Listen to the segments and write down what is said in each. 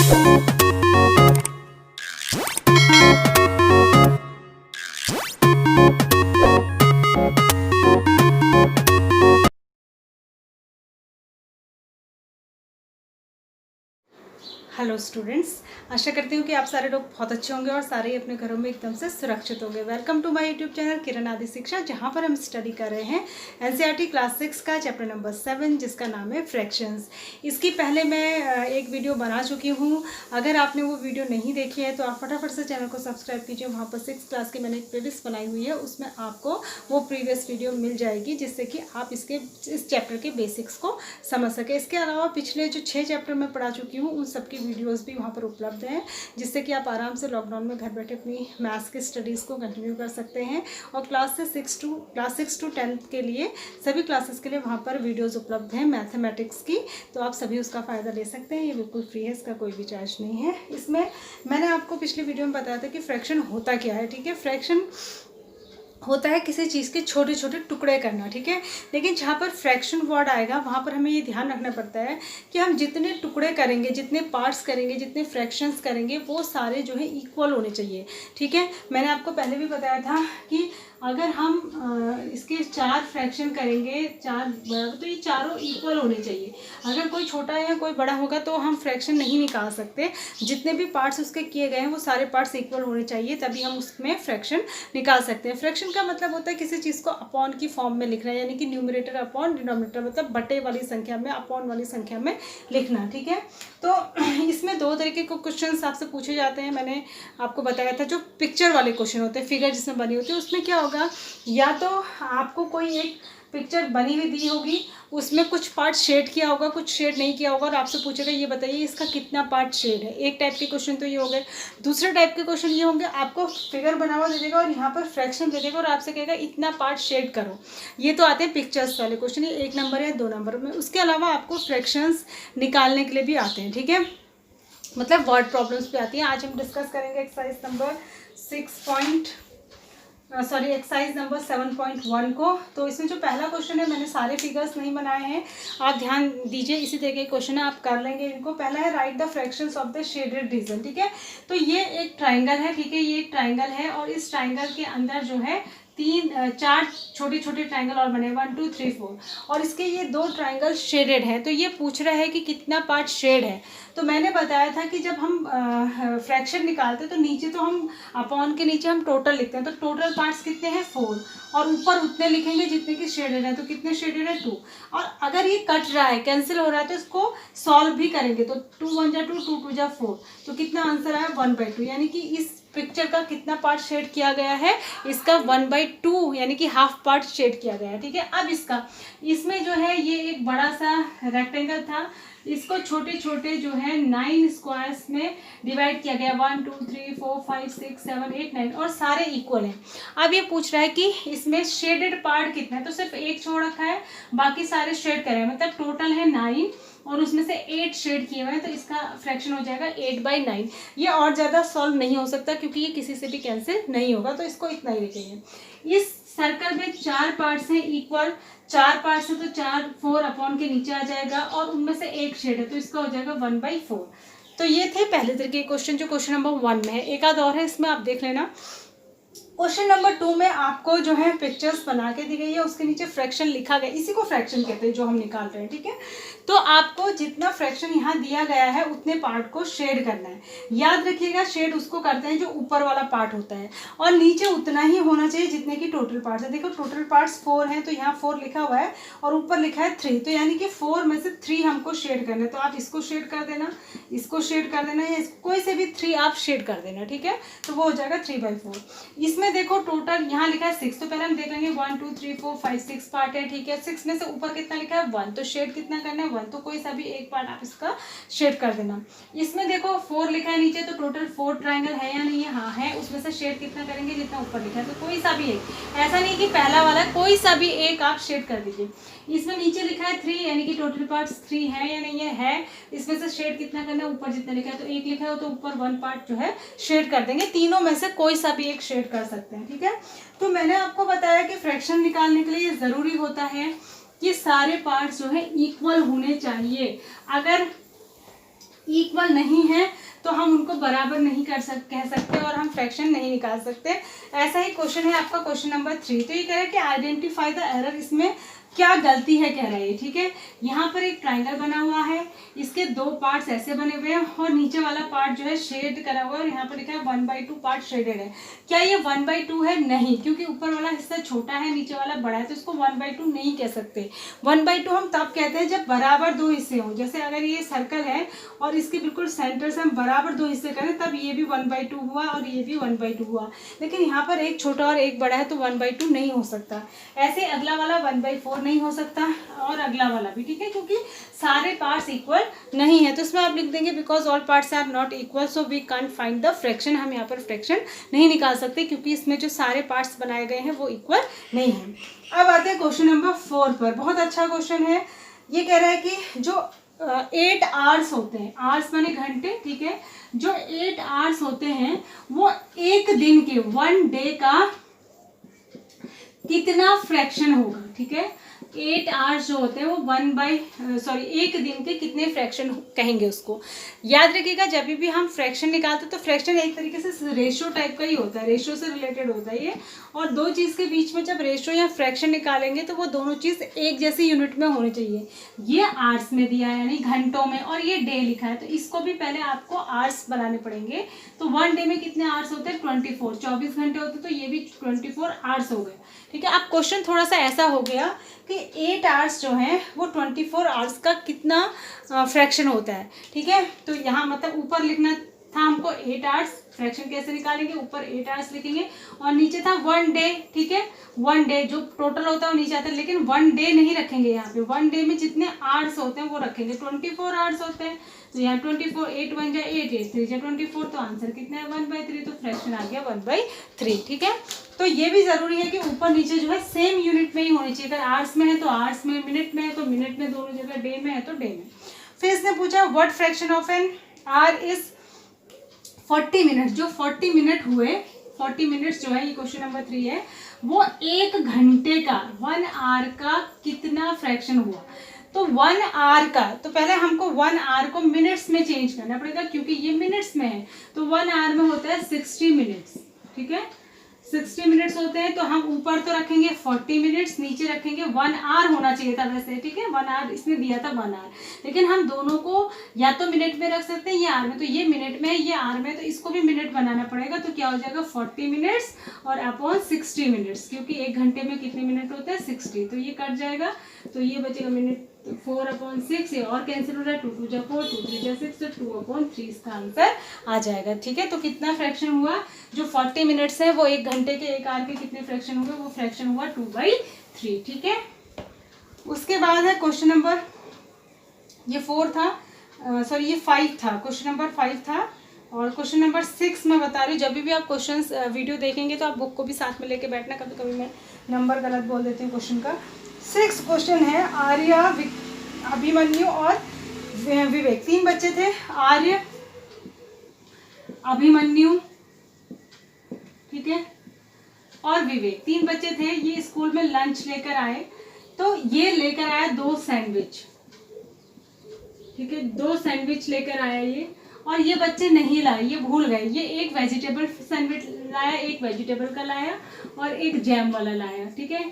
Hello students, आशा करती हूँ कि आप सारे लोग बहुत अच्छे होंगे और सारे ही अपने घरों में एकदम से सुरक्षित होंगे। Welcome to my YouTube channel Kiran आदि शिक्षा, जहाँ पर हम स्टडी कर रहे हैं एनसीईआरटी क्लास 6 का चैप्टर नंबर 7 जिसका नाम है फ्रैक्शंस। इसकी पहले मैं एक वीडियो बना चुकी हूँ। अगर आपने वो वीडियो नहीं देखी है तो आप फटाफट से चैनल को सब्सक्राइब कीजिए। वहाँ पर 6th क्लास की मैंने एक प्लेलिस्ट बनाई हुई है, उसमें आपको वो प्रीवियस वीडियो मिल जाएगी जिससे कि आप इस चैप्टर के बेसिक्स को समझ सकें। इसके अलावा पिछले जो 6 चैप्टर मैं पढ़ा चुकी हूँ उन सबकी वीडियोस भी वहाँ पर उपलब्ध हैं, जिससे कि आप आराम से लॉकडाउन में घर बैठे अपनी मैथ्स की स्टडीज़ को कंटिन्यू कर सकते हैं। और क्लास 6 टू 10th के लिए सभी क्लासेस के लिए वहाँ पर वीडियोस उपलब्ध हैं मैथमेटिक्स की, तो आप सभी उसका फ़ायदा ले सकते हैं। ये बिल्कुल फ्री है, इसका कोई भी चार्ज नहीं है। इसमें मैंने आपको पिछली वीडियो में बताया था कि फ्रैक्शन होता क्या है। ठीक है, फ्रैक्शन होता है किसी चीज़ के छोटे छोटे टुकड़े करना। ठीक है, लेकिन जहाँ पर फ्रैक्शन वर्ड आएगा वहाँ पर हमें ये ध्यान रखना पड़ता है कि हम जितने टुकड़े करेंगे, जितने पार्ट्स करेंगे, जितने फ्रैक्शंस करेंगे, वो सारे जो है इक्वल होने चाहिए। ठीक है, मैंने आपको पहले भी बताया था कि अगर हम इसके 4 फ्रैक्शन करेंगे, तो ये चारों इक्वल होने चाहिए। अगर कोई छोटा या कोई बड़ा होगा तो हम फ्रैक्शन नहीं निकाल सकते। जितने भी पार्ट्स उसके किए गए हैं वो सारे पार्ट्स इक्वल होने चाहिए, तभी हम उसमें फ्रैक्शन निकाल सकते हैं। फ्रैक्शन का मतलब होता है किसी चीज़ को अपॉन की फॉर्म में लिखना, यानी कि न्यूमरेटर अपॉन डिनोमिनेटर, मतलब बटे वाली संख्या में अपॉन वाली संख्या में लिखना। ठीक है, तो इसमें 2 तरीके के क्वेश्चन आपसे पूछे जाते हैं। मैंने आपको बताया था जो पिक्चर वाले क्वेश्चन होते हैं, फिगर जिसमें बनी होती है, उसमें क्या होगा, या तो आपको कोई एक पिक्चर बनी हुई दी होगी, उसमें कुछ पार्ट शेड किया होगा, कुछ शेड नहीं किया होगा, और आपसे पूछेगा ये बताइए इसका कितना पार्ट शेड है। एक टाइप के क्वेश्चन तो ये हो गए। दूसरे टाइप के क्वेश्चन ये होंगे, आपको फिगर बना हुआ दे देगा और यहाँ पर फ्रैक्शन दे देगा और आपसे कहेगा इतना पार्ट शेड करो। ये तो आते हैं पिक्चर्स वाले क्वेश्चन, ये 1 नंबर या 2 नंबर में। उसके अलावा आपको फ्रैक्शंस निकालने के लिए भी आते हैं। ठीक है, मतलब वर्ड प्रॉब्लम्स भी आती हैं। आज हम डिस्कस करेंगे एक्सरसाइज नंबर 7.1 को। तो इसमें जो पहला क्वेश्चन है, मैंने सारे फिगर्स नहीं बनाए हैं, आप ध्यान दीजिए। इसी तरह के क्वेश्चन है, आप कर लेंगे इनको। पहला है right the fractions of the shaded region. ठीक है, तो ये एक ट्राइंगल है। ठीक है, ये एक ट्राइंगल है और इस ट्राइंगल के अंदर जो है 4 छोटे छोटे ट्राइंगल और बने 1 2 3 4, और इसके ये 2 ट्राइंगल शेडेड है। तो ये पूछ रहा है कि कितना पार्ट शेड है। तो मैंने बताया था कि जब हम फ्रैक्शन निकालते हैं तो नीचे तो हम अपॉन के नीचे हम टोटल लिखते हैं, तो टोटल पार्ट्स कितने हैं 4, और ऊपर उतने लिखेंगे जितने की शेडेड है। तो कितने शेडेड है 2, और अगर ये कट रहा है, कैंसिल हो रहा है, तो इसको सॉल्व भी करेंगे। तो 2 1 जा 2, 2 2 जा 4, तो कितना आंसर आया 1/2, यानी कि इस पिक्चर का कितना पार्ट शेड किया गया है, इसका 1/2 यानी कि हाफ पार्ट शेड किया गया है। ठीक है, अब इसमें जो है ये एक बड़ा सा रेक्टेंगल था, इसको छोटे छोटे जो है 9 स्क्वायर्स में डिवाइड किया गया, 1 2 3 4 5 6 7 8 9, और सारे इक्वल हैं। अब ये पूछ रहा है कि इसमें शेडेड पार्ट कितना है, तो सिर्फ एक छोड़ रखा है, बाकी सारे शेड करे हैं, मतलब टोटल है 9 और उसमें से 8 शेड किए हुए हैं, तो इसका फ्रैक्शन हो जाएगा 8/9। ये और ज़्यादा सॉल्व नहीं हो सकता क्योंकि ये किसी से भी कैंसिल नहीं होगा, तो इसको इतना ही लिखेंगे। इस सर्कल में 4 पार्ट्स हैं इक्वल, 4 पार्ट्स हैं तो 4 अपॉन के नीचे आ जाएगा, और उनमें से एक शेड है तो इसका हो जाएगा 1/4। तो ये थे पहले तरीके के क्वेश्चन जो क्वेश्चन नंबर 1 में है। एक आध और है, इसमें आप देख लेना। क्वेश्चन नंबर 2 में आपको जो है पिक्चर्स बना के दी गई है, उसके नीचे फ्रैक्शन लिखा गया, इसी को फ्रैक्शन कहते हैं जो हम निकाल रहे हैं। ठीक है, तो आपको जितना फ्रैक्शन यहाँ दिया गया है उतने पार्ट को शेड करना है। याद रखिएगा, शेड उसको करते हैं जो ऊपर वाला पार्ट होता है, और नीचे उतना ही होना चाहिए जितने की टोटल पार्ट्स है। देखो टोटल पार्ट्स 4 हैं, तो यहाँ 4 लिखा हुआ है और ऊपर लिखा है 3, तो यानी कि 4 में से 3 हमको शेड करना है। तो आप इसको शेड कर देना, इसको शेड कर देना, या कोई से भी 3 आप शेड कर देना। ठीक है, तो वो हो जाएगा 3/4। इसमें देखो टोटल यहाँ लिखा है 6, तो पहले हम देख लेंगे 1 2 3 4 5 6 पार्ट है। ठीक है, 6 में से ऊपर कितना लिखा है 1, तो शेड कितना करना है 1, तो कोई सा भी एक पार्ट आप इसका शेड कर देना। इसमें देखो 4 लिखा है नीचे, तो टोटल 4 ट्राइंगल है या नहीं है, हाँ है, उसमें से शेड कितना करेंगे जितना ऊपर लिखा है, तो कोई सा भी एक, ऐसा नहीं कि पहला वाला, कोई सा भी एक आप शेड कर दीजिए। इसमें नीचे लिखा है 3, यानी कि टोटल पार्ट्स 3 है या नहीं है, इसमें से शेड कितना करना है, ऊपर जितना लिखा है, तो 1 लिखा है तो ऊपर 1 पार्ट जो है शेड कर देंगे। तीनों में से कोई सा भी एक शेड कर सकते हैं। ठीक है, तो मैंने आपको बताया कि फ्रैक्शन निकालने के लिए जरूरी होता है कि सारे पार्ट्स जो है इक्वल होने चाहिए। अगर इक्वल नहीं है तो हम उनको बराबर नहीं कह सकते और हम फ्रैक्शन नहीं निकाल सकते। ऐसा ही क्वेश्चन है आपका क्वेश्चन नंबर 3। तो ये कह रहा है कि आइडेंटिफाई द एरर, इसमें क्या गलती है कह रहा है, ठीक है। यहाँ पर एक ट्राइंगल बना हुआ है, इसके दो पार्ट्स ऐसे बने हुए हैं और नीचे वाला पार्ट जो है शेड करा हुआ है और यहाँ पर लिखा है 1/2 पार्ट शेडेड है। क्या ये 1/2 है? नहीं, क्योंकि ऊपर वाला हिस्सा छोटा है नीचे वाला बड़ा है, तो इसको 1/2 नहीं कह सकते। 1/2 हम तब कहते हैं जब बराबर दो हिस्से हों। जैसे अगर ये सर्कल है और इसके बिल्कुल सेंटर से हम बराबर दो हिस्से करें तब ये भी 1/2 हुआ और ये भी 1/2 हुआ, लेकिन यहाँ पर एक छोटा और एक बड़ा है तो 1/2 नहीं हो सकता। ऐसे अगला वाला 1/4 नहीं हो सकता और अगला वाला भी, ठीक है, क्योंकि सारे पार्ट्स इक्वल नहीं है। तो इसमें आप लिख देंगे because all parts are not equal so we can't find the fraction. हम यहाँ पर फ्रैक्शन नहीं निकाल सकते क्योंकि इसमें जो सारे पार्ट्स बनाए गए हैं वो इक्वल नहीं है। अब आते हैं क्वेश्चन नंबर 4 पर। बहुत अच्छा क्वेश्चन है। ये कह रहा है कि जो 8 आवर्स होते हैं, आवर्स माने घंटे, ठीक है, जो 8 आवर्स होते हैं वो एक दिन के 1 डे का कितना फ्रैक्शन होगा, ठीक है। 8 आवर्स जो होते हैं वो एक दिन के कितने फ्रैक्शन कहेंगे उसको। याद रखिएगा जब भी हम फ्रैक्शन निकालते हैं तो फ्रैक्शन एक तरीके से रेशियो टाइप का ही होता है, रेशियो से रिलेटेड होता है ये। और दो चीज़ के बीच में जब रेशियो या फ्रैक्शन निकालेंगे तो वो दोनों चीज़ एक जैसी यूनिट में होनी चाहिए। ये आवर्स में दिया है यानी घंटों में, और ये डे लिखा है तो इसको भी पहले आपको आवर्स बनाने पड़ेंगे। तो 1 डे में कितने आवर्स होते हैं? 24, 24 घंटे होते, तो ये भी 24 आवर्स हो गए, ठीक है। अब क्वेश्चन थोड़ा सा ऐसा हो गया कि 8 आवर्स जो हैं वो 24 आवर्स का कितना फ्रैक्शन होता है, ठीक है। तो यहाँ मतलब ऊपर लिखना था हमको 8 आवर्स, फ्रैक्शन कैसे निकालेंगे, ऊपर 8 आवर्स लिखेंगे और नीचे था 1 डे, ठीक है। 1 डे जो टोटल होता है वो नीचे आता है, लेकिन 1 डे नहीं रखेंगे यहाँ पे। 1 डे में जितने आवर्स होते हैं वो रखेंगे। 24 आवर्स होते हैं तो यहाँ 24, 8 1 जा 8, 8 3 जा 24, तो आंसर कितना है 1/3, तो फ्रैक्शन आ गया 1/3, ठीक है। तो ये भी जरूरी है कि ऊपर नीचे जो है सेम यूनिट में ही होनी चाहिए। अगर आवर्स में है तो आवर्स में, मिनट में है तो मिनट में, दोनों जगह डे में है तो डे में। फिर इसने पूछा what fraction of an hour is 40 minute. जो 40 मिनट हुए, 40 मिनट्स जो है, ये क्वेश्चन नंबर 3 है, वो 1 घंटे का 1 आवर का कितना फ्रैक्शन हुआ। तो 1 आवर का, तो पहले हमको 1 आवर को मिनट्स में चेंज करना पड़ेगा क्योंकि ये मिनट्स में है। तो 1 आवर में होता है 60 मिनट्स, ठीक है। 60 मिनट्स होते हैं तो हम ऊपर तो रखेंगे 40 मिनट्स, नीचे रखेंगे 1 आवर होना चाहिए था वैसे, ठीक है। 1 आवर इसने दिया था 1 आवर, लेकिन हम दोनों को या तो मिनट में रख सकते हैं या आवर में। तो ये मिनट में है, ये आवर में, तो इसको भी मिनट बनाना पड़ेगा। तो क्या हो जाएगा 40 मिनट्स और अपॉन 60 मिनट्स, क्योंकि 1 घंटे में कितने मिनट होते हैं 60, तो ये कट जाएगा। तो ये बचेगा मिनट 4/6, ये और कैंसिल हो रहा है, 2 2 जा 4, 2 3 जा 6, तो 2/3 इसका आंसर आ जाएगा, ठीक है। तो कितना फ्रैक्शन हुआ, जो 40 मिनट्स है वो 1 घंटे के 1 आवर के कितने फ्रैक्शन हुए, वो फ्रैक्शन हुआ 2/3, ठीक है। उसके बाद है क्वेश्चन नंबर, ये 4 था, सॉरी ये 5 था, क्वेश्चन नंबर 5 था। और क्वेश्चन नंबर 6 मैं बता रही हूँ, जब भी आप क्वेश्चन वीडियो देखेंगे तो आप बुक को भी साथ में लेके बैठना, कभी कभी मैं नंबर गलत बोल देती हूँ क्वेश्चन का। 6 क्वेश्चन है, आर्य, अभिमन्यु और विवेक, 3 बच्चे थे, आर्य, अभिमन्यु, ठीक है, और विवेक, 3 बच्चे थे। ये स्कूल में लंच लेकर आए, तो ये लेकर आया 2 सैंडविच, ठीक है, 2 सैंडविच लेकर आया ये, और ये बच्चे नहीं लाए, ये भूल गए। ये एक वेजिटेबल सैंडविच लाया, एक वेजिटेबल का लाया और एक जैम वाला लाया, ठीक है।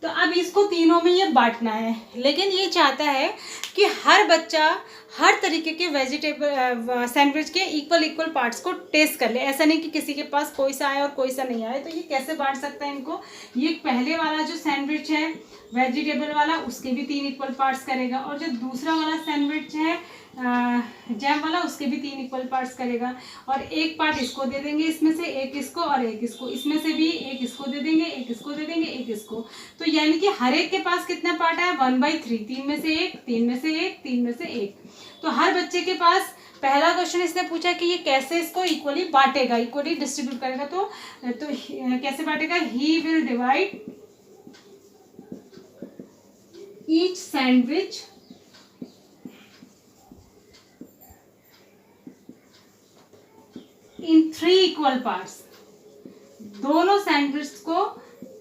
तो अब इसको तीनों में ये बांटना है, लेकिन ये चाहता है कि हर बच्चा हर तरीके के वेजिटेबल सैंडविच के इक्वल पार्ट्स को टेस्ट कर ले। ऐसा नहीं कि किसी के पास कोई सा आए और कोई सा नहीं आए। तो ये कैसे बांट सकता है इनको, ये पहले वाला जो सैंडविच है वेजिटेबल वाला, उसके भी 3 इक्वल पार्ट्स करेगा, और जो दूसरा वाला सैंडविच है जैम वाला, उसके भी 3 इक्वल पार्ट्स करेगा। और एक पार्ट इसको दे देंगे, इसमें से एक इसको और एक इसको, इसमें से भी एक इसको दे देंगे, एक इसको दे देंगे, एक इसको। तो यानी कि हर एक के पास कितना पार्ट है 1/3, 3 में से 1, 3 में से 1, 3 में से 1। तो हर बच्चे के पास, पहला क्वेश्चन इसने पूछा कि ये कैसे इसको इक्वली बांटेगा, इक्वली डिस्ट्रीब्यूट करेगा। तो कैसे बांटेगा, he will divide each sandwich in 3 equal parts. दोनों सैंडविच को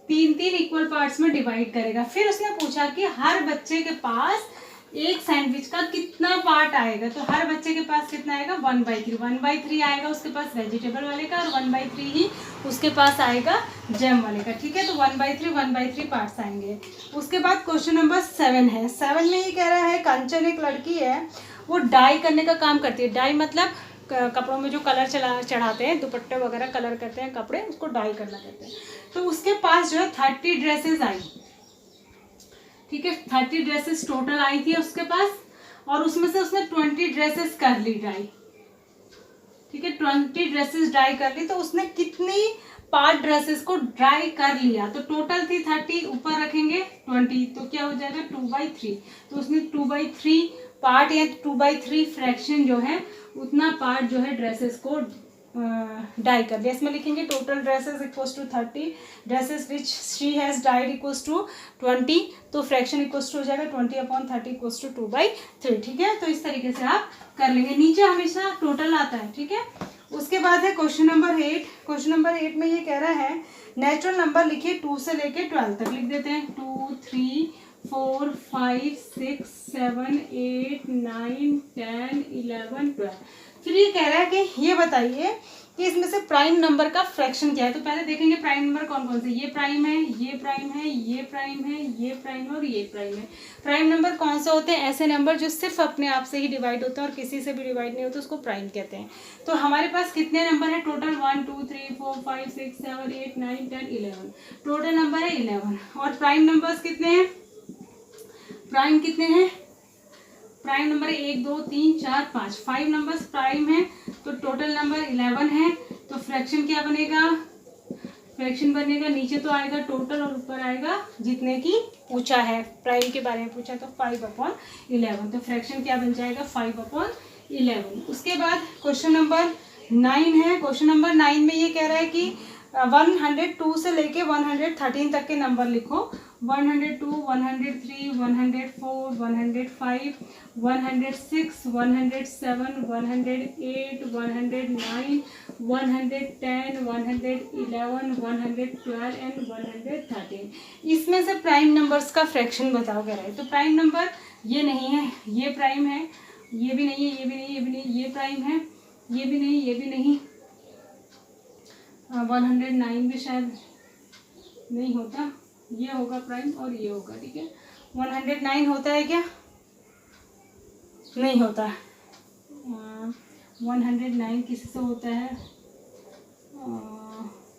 3-3 इक्वल पार्ट्स में डिवाइड करेगा। फिर उसने पूछा कि हर बच्चे के पास एक सैंडविच का कितना पार्ट आएगा, तो हर बच्चे के पास कितना आएगा 1/3, 1/3 आएगा उसके पास वेजिटेबल वाले का, और 1/3 ही उसके पास आएगा जैम वाले का, ठीक है। तो 1/3 पार्ट्स आएंगे। उसके बाद क्वेश्चन नंबर 7 है। 7 में ये कह रहा है कंचन एक लड़की है, वो डाई करने का काम करती है। डाई मतलब कपड़ों में जो कलर चढ़ाते हैं, दुपट्टे वगैरह कलर करते हैं कपड़े, उसको डाई करना कहते हैं। तो उसके पास जो है 30 ड्रेसेस आई, ठीक है, 30 ड्रेसेस टोटल आई थी उसके पास, और उसमें से उसने 20 ड्रेसेस कर ली डाई, ठीक है, 20 ड्रेसेस डाई कर ली। तो उसने कितनी पार्ट ड्रेसेस को ड्राई कर लिया, तो टोटल थी 30, ऊपर रखेंगे 20, तो क्या हो जाएगा 2/3। तो उसने 2/3 पार्ट या 2/3 फ्रैक्शन जो है उतना पार्ट जो है ड्रेसेस को डाई कर दिया। इसमें लिखेंगे total dresses equals to 30, dresses which she has dyed equals to 20, तो फ्रैक्शन इक्वल्स टू हो जाएगा 20/30 इक्वल्स टू 2/3, ठीक है। तो इस तरीके से आप कर लेंगे, नीचे हमेशा टोटल आता है, ठीक है। उसके बाद है क्वेश्चन नंबर 8। क्वेश्चन नंबर 8 में ये कह रहा है नेचुरल नंबर लिखिए 2 से लेके 12 तक, लिख देते हैं 2, 3, 4, 5, 6, 7, 8, 9, 10, 11, 12। फिर ये कह रहा है कि ये बताइए कि इसमें से प्राइम नंबर का फ्रैक्शन क्या है। तो पहले देखेंगे प्राइम नंबर कौन कौन से, ये प्राइम है, ये प्राइम है, ये प्राइम है, ये प्राइम है और ये प्राइम है। प्राइम नंबर कौन से होते हैं, ऐसे नंबर जो सिर्फ अपने आप से ही डिवाइड होते हैं और किसी से भी डिवाइड नहीं होते, उसको प्राइम कहते हैं। तो हमारे पास कितने नंबर है टोटल, 1, 2, 3, 4, 5, 6, 7, 8, 9, 10, 11, टोटल नंबर है 11। और प्राइम नंबर्स कितने हैं, प्राइम कितने हैं, प्राइम नंबर 1, 2, 3, 4, 5, 5 नंबर्स प्राइम है, तो टोटल नंबर 11 है। तो फ्रैक्शन क्या बनेगा, फ्रैक्शन बनेगा नीचे तो आएगा टोटल और ऊपर आएगा जितने की पूछा है, प्राइम के बारे में पूछा है, तो 5/11। तो फ्रैक्शन क्या बन जाएगा 5/11। उसके बाद क्वेश्चन नंबर 9 है। क्वेश्चन नंबर 9 में ये कह रहा है कि 102 से लेके 113 तक के नंबर लिखो। 102, 103, 104, 105, 106, 107, 108, 109, 110, 111, 112 एंड 113। इसमें से प्राइम नंबर्स का फ्रैक्शन बताओ कह रहा है। तो प्राइम नंबर ये नहीं है, ये प्राइम है, ये भी नहीं है, ये भी नहीं, ये भी नहीं, ये प्राइम है, ये भी नहीं, ये भी नहीं, 109 भी शायद नहीं होता, ये होगा प्राइम और ये होगा, ठीक है। 109 होता है क्या, नहीं होता। 109 किसी से होता है,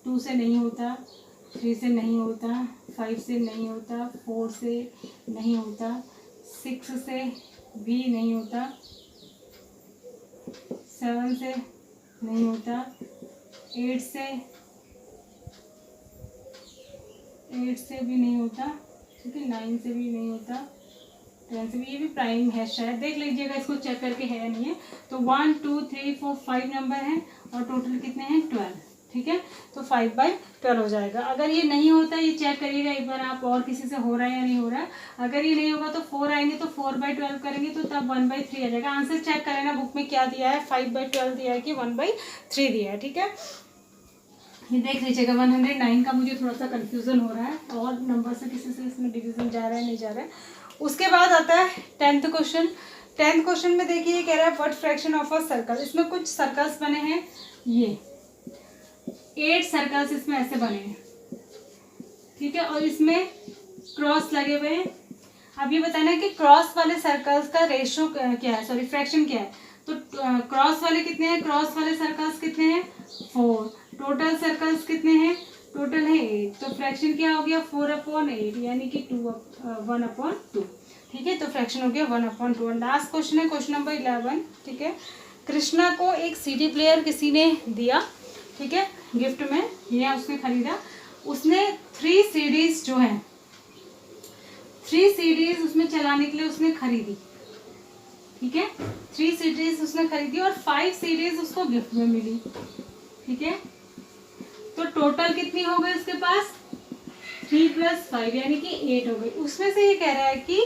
2 से नहीं होता, 3 से नहीं होता, 5 से नहीं होता, 4 से नहीं होता, 6 से भी नहीं होता, 7 से नहीं होता, 8 से भी नहीं होता, ठीक है, 9 से भी नहीं होता, 10 से भी, ये भी प्राइम है शायद, देख लीजिएगा इसको चेक करके है या नहीं है। तो 1, 2, 3, 4, 5 नंबर हैं और टोटल कितने हैं 12, ठीक है। तो 5/12 हो जाएगा। अगर ये नहीं होता, ये चेक करिएगा एक बार आप और किसी से हो रहा है या नहीं हो रहा है। अगर ये नहीं होगा तो 4 आएंगे, तो 4/12 करेंगे तो तब 1/3 आ जाएगा। आंसर चेक करें ना बुक में क्या दिया है, 5/12 दिया है कि 1/3 दिया है, ठीक है। ये देख लीजिएगा 109 का मुझे थोड़ा सा कंफ्यूजन हो रहा है, और नंबर से किसी से इसमें डिवीजन जा रहा है नहीं जा रहा है। उसके बाद आता है 10th क्वेश्चन। 10th क्वेश्चन में देखिए ये कह रहा है what fraction of a circle. इसमें कुछ सर्कल्स बने हैं, ये 8 सर्कल्स इसमें ऐसे बने हैं, ठीक है, और इसमें क्रॉस लगे हुए हैं। अब ये बताना है कि क्रॉस वाले सर्कल्स का रेशो क्या है, सॉरी फ्रैक्शन क्या है। तो क्रॉस वाले कितने हैं, क्रॉस वाले सर्कल्स कितने हैं 4, टोटल सर्कल्स कितने हैं, टोटल है 8, तो फ्रैक्शन क्या हो गया 4/8 यानी कि 1/2, ठीक है। तो फ्रैक्शन हो गया 1/2। लास्ट क्वेश्चन है क्वेश्चन नंबर 11, ठीक है। कृष्णा को एक CD प्लेयर किसी ने दिया, ठीक है, गिफ्ट में, या उसने खरीदा। उसने 3 CDs जो हैं, 3 CDs उसमें चलाने के लिए उसने खरीदी, ठीक है, 3 CDs उसने खरीदी और 5 CDs उसको गिफ्ट में मिली, ठीक है। तो टोटल कितनी हो गई उसके पास 3 + 5 यानी कि 8 हो गई। उसमें से ये कह रहा है कि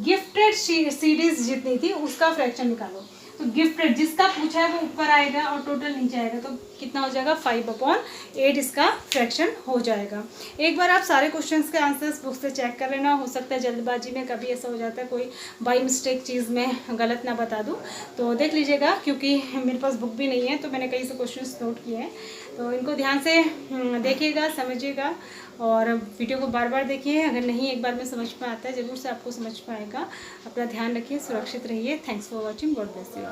गिफ्टेड CDs जितनी थी उसका फ्रैक्शन निकालो। तो गिफ्ट रेट जिसका पूछा है वो ऊपर आएगा और टोटल नीचे आएगा, तो कितना हो जाएगा 5/8 इसका फ्रैक्शन हो जाएगा। एक बार आप सारे क्वेश्चंस के आंसर्स बुक से चेक कर लेना, हो सकता है जल्दबाजी में कभी ऐसा हो जाता है कोई बाई मिस्टेक चीज़ में गलत ना बता दूँ, तो देख लीजिएगा, क्योंकि मेरे पास बुक भी नहीं है तो मैंने कई से क्वेश्चन नोट किए हैं, तो इनको ध्यान से देखिएगा, समझिएगा और वीडियो को बार बार देखिए। अगर नहीं एक बार में समझ में आता है, ज़रूर से आपको समझ में आएगा। अपना ध्यान रखिए, सुरक्षित रहिए। Thanks for watching, God bless you.